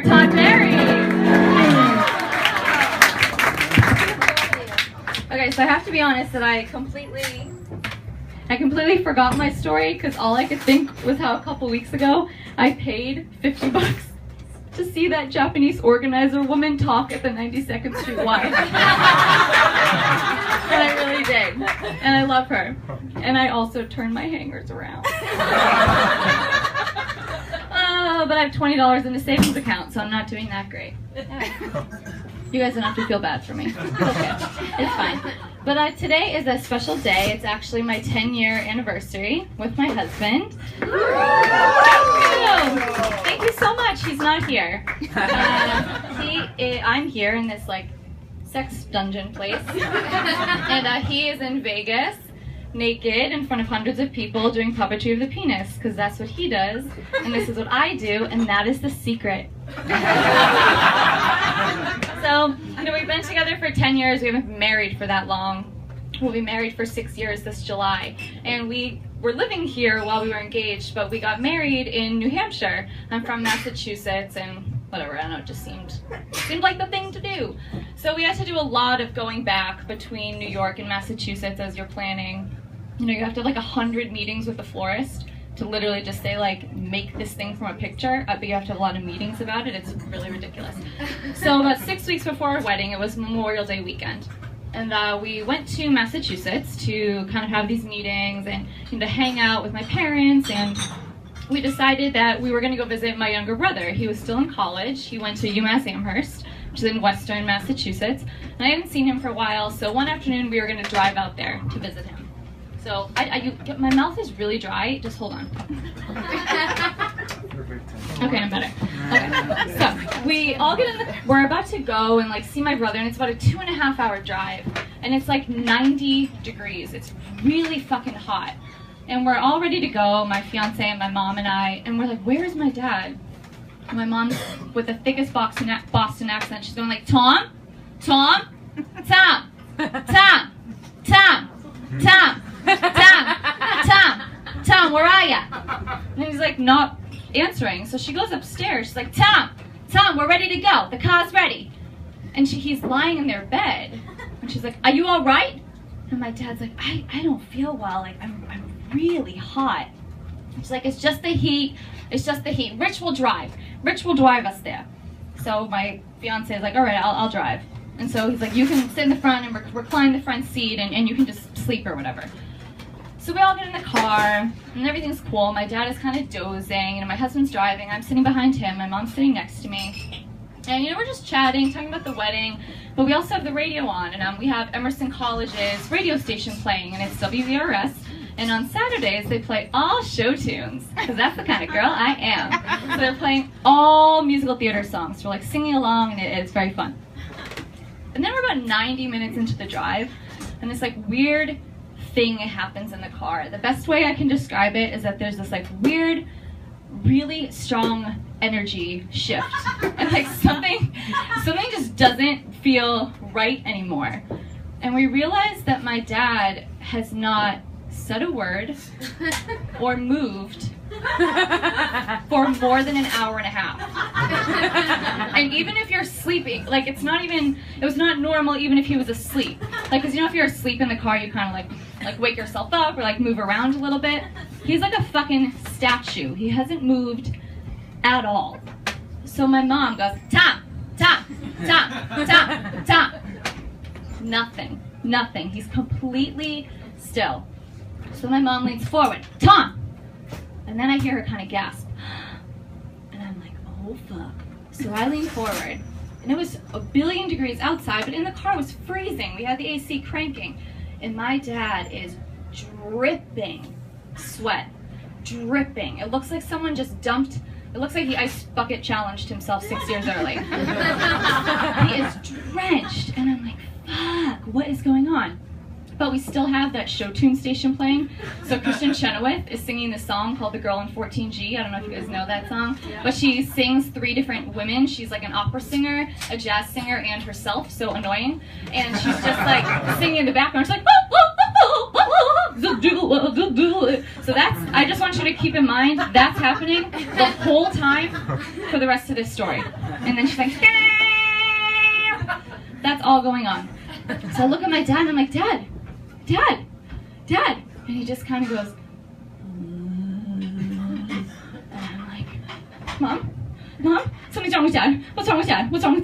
Todd Mary. Okay, so I have to be honest that I completely forgot my story because all I could think was how a couple weeks ago I paid $50 to see that Japanese organizer woman talk at the 92nd Street Y. And I really did. And I love her. And I also turned my hangers around. But I have $20 in a savings account, so I'm not doing that great. You guys don't have to feel bad for me. It's okay. It's fine. But today is a special day. It's actually my 10-year anniversary with my husband. Thank you so much. He's not here. I'm here in this like sex dungeon place, and he is in Vegas, naked in front of hundreds of people doing puppetry of the penis, because that's what he does, and this is what I do, and that is the secret. So, we've been together for 10 years. We haven't been married for that long. We'll be married for 6 years this July. And we were living here while we were engaged, but we got married in New Hampshire. I'm from Massachusetts, and whatever, I don't know, it just seemed like the thing to do. So we had to do a lot of going back between New York and Massachusetts as you're planning. You have to have like 100 meetings with the florist to literally just say, like, make this thing from a picture, but you have to have a lot of meetings about it. It's really ridiculous. So about 6 weeks before our wedding, it was Memorial Day weekend. And we went to Massachusetts to kind of have these meetings and to hang out with my parents, and we decided that we were going to go visit my younger brother. He was still in college. He went to UMass Amherst, which is in Western Massachusetts, and I hadn't seen him for a while, so one afternoon we were going to drive out there to visit him. So, my mouth is really dry. Just hold on. Okay, I'm better. Okay, so we all get in we're about to go and like see my brother, and it's about a 2.5-hour drive, and it's like 90 degrees. It's really fucking hot, and we're all ready to go. My fiance and my mom and I, and we're like, "Where's my dad?" And my mom's with the thickest Boston accent. She's going like, "Tom, Tom, Tom, Tom, Tom, Tom." Tom, where are ya? And he's like not answering. So she goes upstairs. She's like, Tom, we're ready to go. The car's ready. And he's lying in their bed. And she's like, are you all right? And my dad's like, I don't feel well. Like I'm really hot. And she's like, it's just the heat. It's just the heat. Rich will drive. Rich will drive us there. So my fiance is like, all right, I'll drive. And so he's like, you can sit in the front and recline the front seat, and you can just sleep or whatever. So we all get in the car, and everything's cool. My dad is kind of dozing, and my husband's driving. I'm sitting behind him. My mom's sitting next to me. And, we're just chatting, talking about the wedding. But we also have the radio on, and we have Emerson College's radio station playing, and it's WVRS. And on Saturdays, they play all show tunes, because that's the kind of girl I am. So they're playing all musical theater songs. We're, like, singing along, and it's very fun. And then we're about 90 minutes into the drive, and this, like, weird thing happens in the car. The best way I can describe it is that there's this like weird, really strong energy shift, and like something just doesn't feel right anymore. And we realized that my dad has not said a word or moved for more than an hour and a half. And even if you're sleeping, like it was not normal even if he was asleep. Like, cause if you're asleep in the car, you kind of like wake yourself up or like move around a little bit. He's like a fucking statue. He hasn't moved at all. So my mom goes, Tom, Tom, Tom, Tom, Tom. Nothing. He's completely still. So my mom leans forward, Tom. And then I hear her kind of gasp. And I'm like, oh fuck. So I lean forward. And it was a billion degrees outside, but in the car it was freezing. We had the AC cranking. And my dad is dripping sweat. Dripping. It looks like someone just dumped, it looks like he ice bucket challenged himself 6 years early. He is drenched. And I'm like, fuck, what is going on? But we still have that show tune station playing. So Kristen Chenoweth is singing this song called The Girl in 14G. I don't know if you guys know that song. But she sings 3 different women. She's like an opera singer, a jazz singer, and herself. So annoying. And she's just like singing in the background. She's like, woo, woo, woo, woo, woo, So that's, I just want you to keep in mind, that's happening the whole time for the rest of this story. And then she's like, that's all going on. So I look at my dad and I'm like, Dad. And he just kind of goes, and I'm like, Mom, something's wrong with Dad. What's wrong with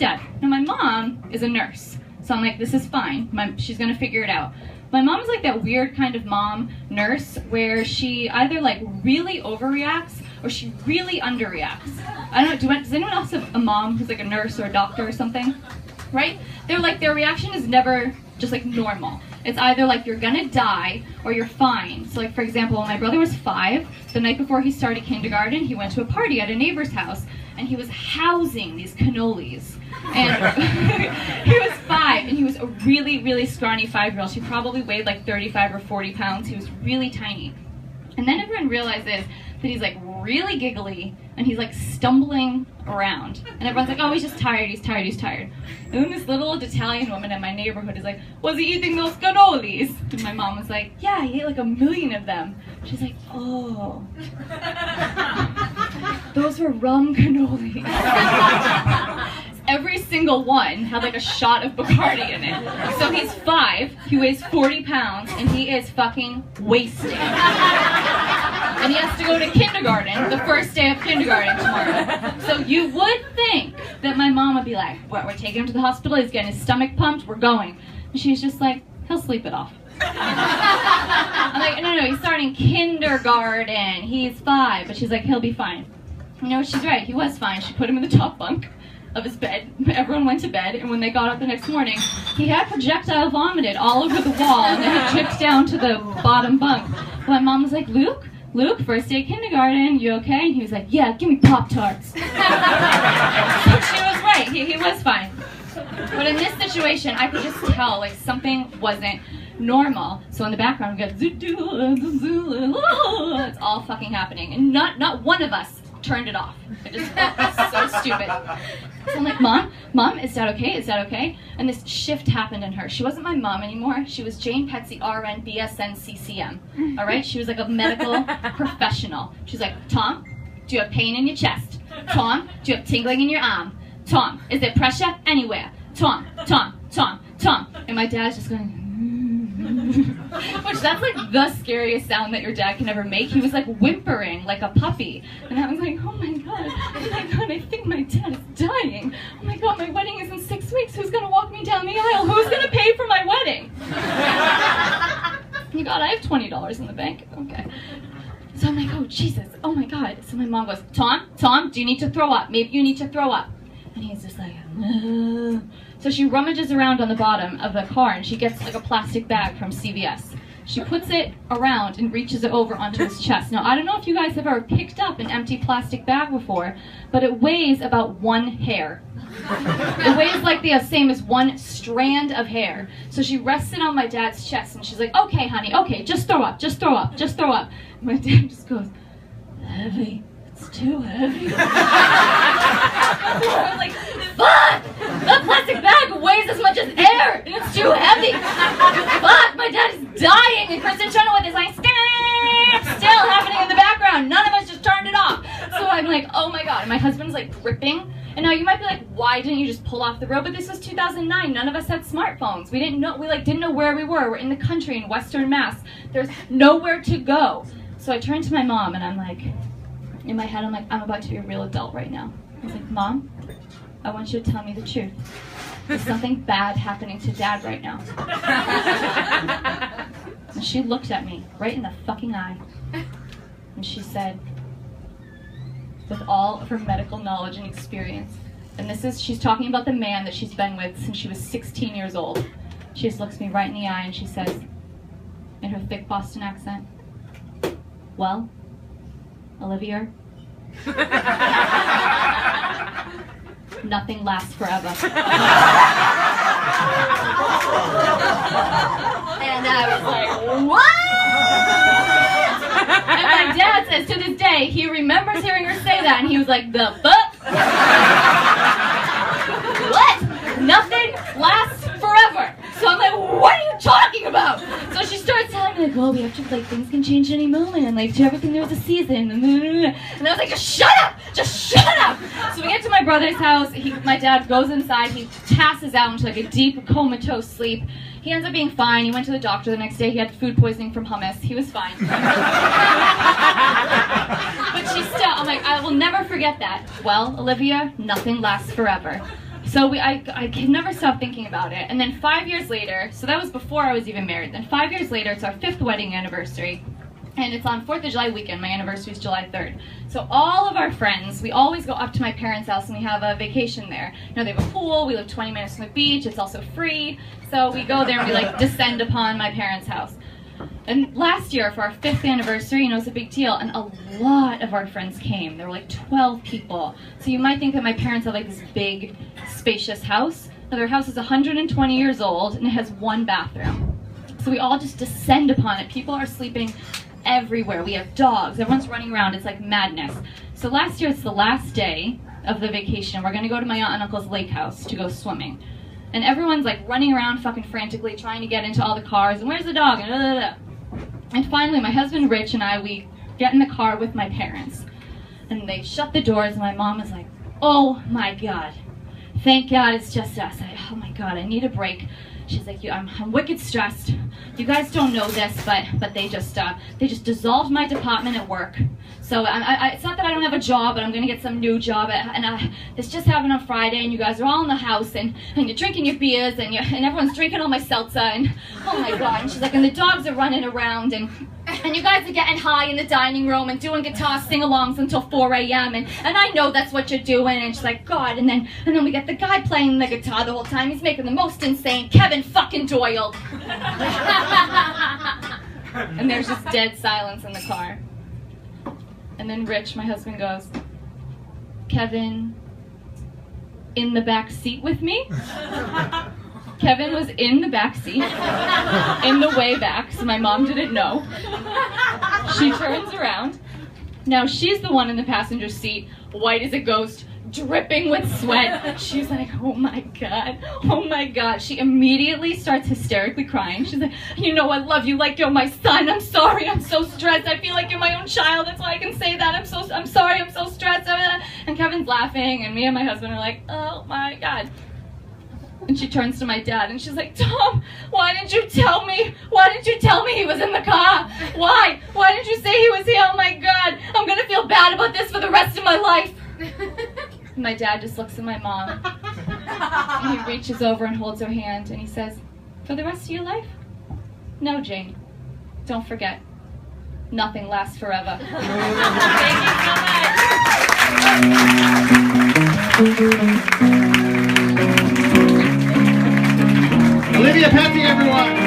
Dad? Now my mom is a nurse. So I'm like, this is fine. She's gonna figure it out. My mom's like that weird kind of mom nurse where she either like really overreacts or she really underreacts. I don't know, does anyone else have a mom who's like a nurse or a doctor or something? Right? They're like, their reaction is never just like normal. It's either like you're gonna die or you're fine. So like for example, when my brother was 5, the night before he started kindergarten, he went to a party at a neighbor's house and he was housing these cannolis. And he was 5 and he was a really, really scrawny 5-year-old. She probably weighed like 35 or 40 pounds. He was really tiny. And then everyone realizes that he's like really giggly and he's like stumbling around. And everyone's like, oh, he's just tired, he's tired. And then this little old Italian woman in my neighborhood is like, was he eating those cannolis? And my mom was like, yeah, he ate like 1 million of them. She's like, oh. Those were rum cannolis. Every single one had like a shot of Bacardi in it. So he's 5, he weighs 40 pounds, and he is fucking wasted. And he has to go to kindergarten, the first day of kindergarten tomorrow. So you would think that my mom would be like, what, we're taking him to the hospital, he's getting his stomach pumped, we're going. And she's just like, he'll sleep it off. I'm like, no, he's starting kindergarten, he's 5. But she's like, he'll be fine. You know, she's right, he was fine. She put him in the top bunk of his bed. Everyone went to bed, and when they got up the next morning, he had projectile vomited all over the wall, and then it dripped down to the bottom bunk. My mom was like, Luke, first day of kindergarten, you okay? And he was like, yeah, give me Pop-Tarts. So she was right, he was fine. But in this situation, I could just tell, like, something wasn't normal. So in the background, we got, it's all fucking happening. And not one of us turned it off. It just felt so stupid. So I'm like, Mom, is that okay? And this shift happened in her. She wasn't my mom anymore. She was Jane Petzy, RN, BSN, CCM. All right? She was like a medical professional. She's like, Tom, do you have pain in your chest? Tom, do you have tingling in your arm? Tom, is there pressure anywhere? Tom. And my dad's just going, which that's like the scariest sound that your dad can ever make. He was like whimpering like a puppy. And I was like, oh my god, I think my dad is dying. Oh my god, my wedding is in 6 weeks. Who's gonna walk me down the aisle? Who's gonna pay for my wedding? You God, I have $20 in the bank. Okay. So I'm like, oh Jesus, oh my god. So my mom goes, Tom, do you need to throw up? Maybe you need to throw up. And he's just like, no. So she rummages around on the bottom of the car and she gets like a plastic bag from CVS. She puts it around and reaches it over onto his chest. Now, I don't know if you guys have ever picked up an empty plastic bag before, but it weighs about 1 hair. It weighs like the same as 1 strand of hair. So she rests it on my dad's chest and she's like, okay, honey, okay, just throw up. My dad just goes, heavy. It's too heavy. I was like, fuck! That plastic bag weighs as much as air, and it's too heavy. Fuck! My dad is dying, and Kristen Chenoweth with his like still happening in the background. None of us just turned it off. So I'm like, oh my god. And my husband's like gripping. And now you might be like, why didn't you just pull off the road? But this was 2009. None of us had smartphones. We didn't know where we were. We're in the country in Western Mass. There's nowhere to go. So I turned to my mom, and I'm like. In my head, I'm like, I'm about to be a real adult right now. I was like, Mom, I want you to tell me the truth. There's something bad happening to Dad right now. And she looked at me right in the fucking eye. And she said, with all of her medical knowledge and experience, and she's talking about the man that she's been with since she was 16 years old. She just looks me right in the eye and she says, in her thick Boston accent, well, Olivia, nothing lasts forever. And I was like, what? And my dad says to this day, he remembers hearing her say that, and he was like, the fuck? What? Nothing lasts forever. So I'm like, what are you talking about? So she starts telling me, like, well, we have to, like, things can change at any moment, and, like, to everything there's a season, and I was like, just shut up! Just shut up! So we get to my brother's house, my dad goes inside, he passes out into, like, a deep comatose sleep. He ends up being fine. He went to the doctor the next day. He had food poisoning from hummus. He was fine. But she's still, I'm like, I will never forget that. Well, Olivia, nothing lasts forever. So I can never stop thinking about it. And then 5 years later, so that was before I was even married. Then 5 years later, it's our 5th wedding anniversary. And it's on 4th of July weekend. My anniversary is July 3rd. So all of our friends, we always go up to my parents' house and we have a vacation there. You know, they have a pool, we live 20 minutes from the beach, it's also free. So we go there and we like descend upon my parents' house. And last year for our 5th anniversary, you know, it was a big deal, and a lot of our friends came. There were like 12 people. So you might think that my parents have like this big, spacious house. Now their house is 120 years old and it has 1 bathroom. So we all just descend upon it. People are sleeping everywhere. We have dogs. Everyone's running around. It's like madness. So last year, it's the last day of the vacation. We're going to go to my aunt and uncle's lake house to go swimming. And everyone's like running around fucking frantically trying to get into all the cars. And where's the dog? And, blah, blah, blah. And finally, my husband Rich and I, we get in the car with my parents. And they shut the doors and my mom is like, oh my God. Thank God it's just us. Oh my God, I need a break. She's like, I'm wicked stressed. You guys don't know this, but they just dissolved my department at work. So it's not that I don't have a job, but I'm gonna get some new job. This just happened on Friday, and you guys are all in the house, and you're drinking your beers, and everyone's drinking all my seltzer, and oh my God. And she's like, and the dogs are running around, and you guys are getting high in the dining room and doing guitar sing-alongs until 4 a.m. And I know that's what you're doing. And she's like, God. And then we get the guy playing the guitar the whole time. He's making the most insane Kevin fucking Doyle. And there's just dead silence in the car. And then Rich, my husband, goes, Kevin in the back seat with me? Kevin was in the back seat, in the way back, so my mom didn't know. She turns around. Now she's the one in the passenger seat, white as a ghost, dripping with sweat. She's like, oh my God, oh my God. She immediately starts hysterically crying. She's like, you know, I love you like you're my son. I'm sorry, I'm so stressed. I feel like you're my own child. That's why I can say that. I'm sorry, I'm so stressed. And Kevin's laughing, and me and my husband are like, oh my God. And she turns to my dad and she's like, Tom, why didn't you tell me? Why didn't you tell me he was in the car? Why? Why didn't you say he was here? Oh my God, I'm gonna feel bad about this for the rest of my life. And my dad just looks at my mom and he reaches over and holds her hand and he says, for the rest of your life? No, Jane, don't forget, nothing lasts forever. Thank you so much. Olivia Petzy, everyone.